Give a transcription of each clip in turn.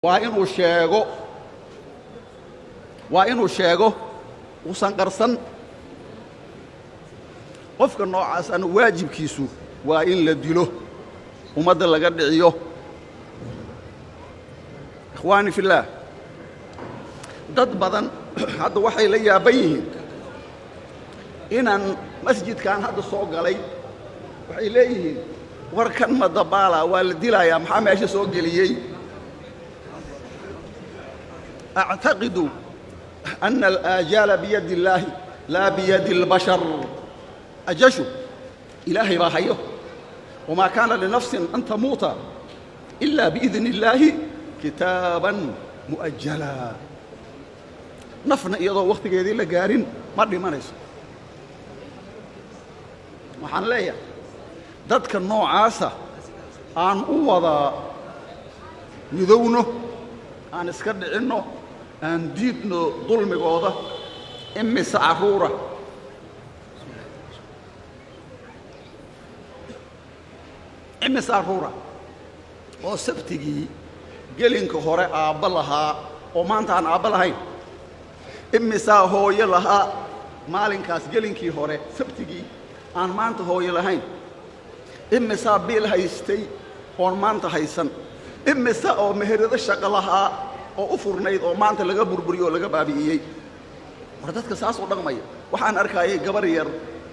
waa inuu sheego uusan qarsan qofka noocaas aan waajibkiisu waa in la dilo ummadda laga dhiciyo ikhwaani fillaah dad badan hadda waxay la yaaban yihiin inaan masjidkan hadda soo galay waxay leeyihiin warkan madabaala waa la dilayaa maxaa meesha soo geliyey أعتقد أن الآجال بيد الله لا بيد البشر أجشوا إلهي باهيه وما كان لنفس أن تموت إلا بإذن الله كتابا مؤجلا نفنا إيضا وقت قيدي لقارين مرضي ما نيسو وحان ليا دادك النوع عاسى عن أوضا يذونه عن اسكرد عنه aan diidno dulmigooda imise carruura oo sabtigii gelinka hore aabba lahaa oo maanta aan aabba lahayn imisaa hooyo lahaa maalinkaas gelinkii hore sabtigii aan maanta hooyo lahayn imisaa biil haystay oon maanta haysan imisa oo meherado shaqo lahaa oo u furnayd oo maanta laga burburiyo oo laga baabi'iyey war dadka saas u dhaqmaya waxaan arkayay gabar yar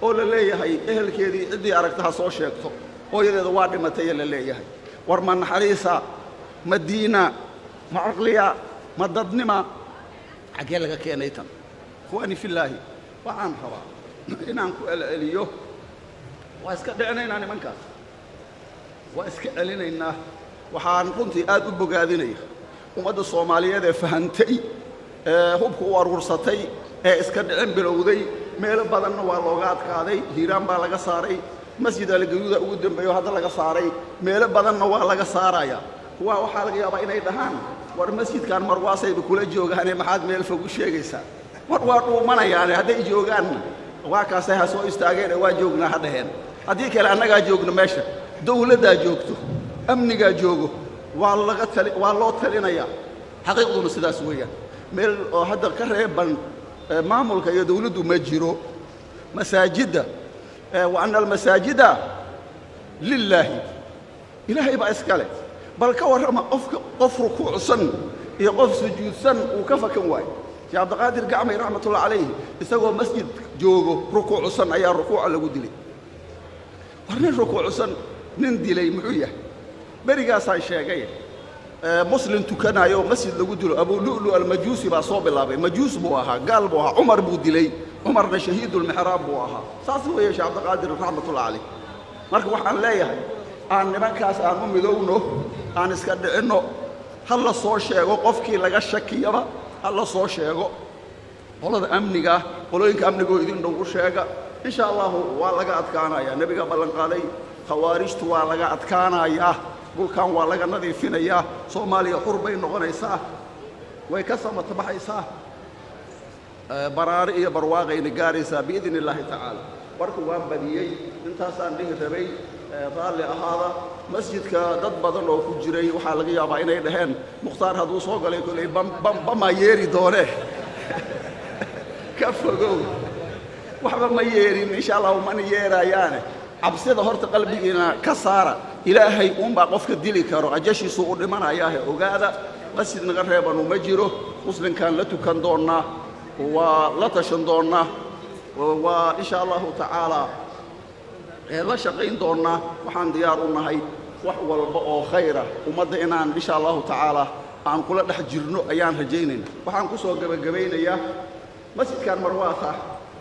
oo la leeyahay ehelkeedii ciddii aragtaha soo sheegto hooyadeeda waa dhimatay la leeyahay war ma naxariisa ma diina ma caqliya ma dadnima xagee laga keenay tan ikhwaani fillaahi waxaan rabaa inaan ku celceliyo waa iska dhicinaynaa nimankaas waa iska celinaynaa waxaan runtii aad u bogaadinaya ummadda Soomaaliyeed ee fahantay hubku u aruursatay ee iska dhicin bilowday meelo badanna waa looga adkaaday hiiraan baa laga saaray masjid al-Gaduuda ugu dambeeyo hadda laga saaray meelo badanna waa laga saaraya kuwa waxaa laga yaabaa inay dhahaan war masjidkan marwaasay kula joogaan maxaad meel fog u sheegaysaa war waa dhuumanayaan hadday joogaan waa kaasay ha soo istaageen waa joognaa hadheen haddii kale annagaa joogno meesha dawladda joogto amniga joogo waa loo talinayaa xaqiiqduna sidaas weeyaan meel oo hadda ka reeban maamulka iyo dawladdu ma jiro masaajidda wa anna almasaajida lillaahi ilaahay baa iskale bal ka warrama qof rukuucsan iyo qof sujuudsan uu ka fakan waayo sheekh cabdiqaadir gacmay raxmatullahi calayhi isagoo masjid joogo rukuucsan ayaa rukuuca lagu dilay war nin rukuucsan nin dilay muxuu yahay berigaasaan sheegay muslim tukanayo masjid lagu dilo abu lu'lu al-majuusi baa soo bilaabay majuus buu ahaa gaal buu ahaa umar buu dilay umarna shahiidul mihrab buu ahaa saas weeye sheekh cabdiqaadir raxmatullahi calayh marka waxaan leeyahay aan nimankaas aan u midowno aan iska dhicinno hal la soo sheego qofkii laga shakiyaba hal la soo sheego qolada amniga qolooyinka amnigoo idin dhow u sheega insha allahu waa laga adkaanayaa nebiga ballan qaaday khawaarijtu waa laga adkaanayaa dhulkan waa laga nadiifinayaa Soomaaliya xur bay noqonaysaa way ka samata baxaysaa baraari iyo barwaaqayna gaaraysaa biidin illaahi tacaala warku waan badiyey intaasaan dhihi rabay raalli ahaada masjidka dad badan oo ku jiray waxaa laga yaabaa inay dhaheen mukhtaar hadduu soo galay kolay bama yeeri doone ka fogow waxba ma yeerin insha allahu mana yeerayaane cabsida horta qalbigiina ka saara ilaahay uunbaa qofka dili karo ajashiisu u dhimanayaahe ogaada masjid naga reebanu ma jiro muslimkaan la tukan doonnaa waa la tashan doonnaa waa insha allahu tacaala la shaqayn doonnaa waxaan diyaar u nahay wax walba oo khayra ummadda inaan insha allahu tacaala aan kula dhex jirno ayaan rajaynayna waxaan ku soo gabagabaynayaa masjidkan marwaasa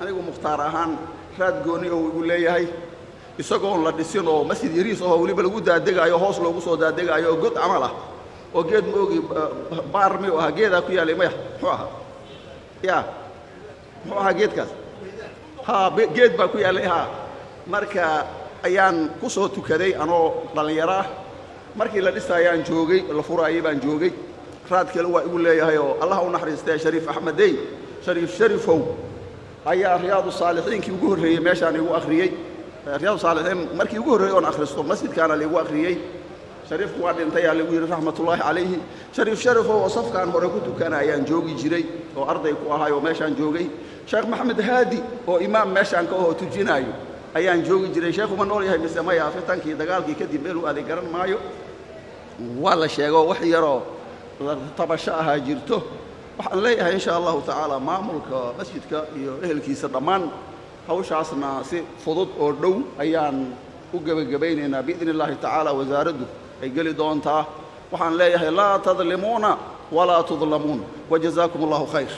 anigu mukhtaar ahaan raad gooni oo igu leeyahay isagoon la dhisin oo masjid yariis oo waliba lagu daadegaayo hoos loogu soo daadegaayo oo god camal ah oo geed moogi baar mi ah geedaa ku yaalay maya muxuu ahaa yaa muxuu ahaa geedkaas geed baa ku yaalay marka ayaan ku soo tukaday anoo dhallinyaro ah markii la dhisaayaan joogay la furaayay baan joogay raad kale waa igu leeyahay oo allah u naxariistay shariif axmedey shariifow ayaa riyaadu saalixiinkii ugu horreeyey meeshaan igu akhriyey رياض صالحين مركي يقول ريون أخرسته مسجد كان اللي هو أخريي شريف وعد انت يا لوير رحمة الله عليه شريف وصف كان هركوت كان أيان جوجي جري وأرضي كوهاي وماشان جوجي شيخ محمد هادي وإمام ماشان كوه تجينايو أيان جوجي جري شيخ من أولي هاي مسمى يا فتان كي دقال كي كدي بيلو أدي قرن مايو ولا شيء وحيرو طبشاها جرته waxaan leeyahay insha Allah ta'ala maamulka masjidka iyo ehelkiisa dhamaan hawshaasna si fudud oo dhow ayaan u gabagabaynaynaa biidnillahi ta'ala wasaaraddu ay gali doontaa waxaan leeyahay la tadlimuna wala tudlamun wajazaakumullahu khayr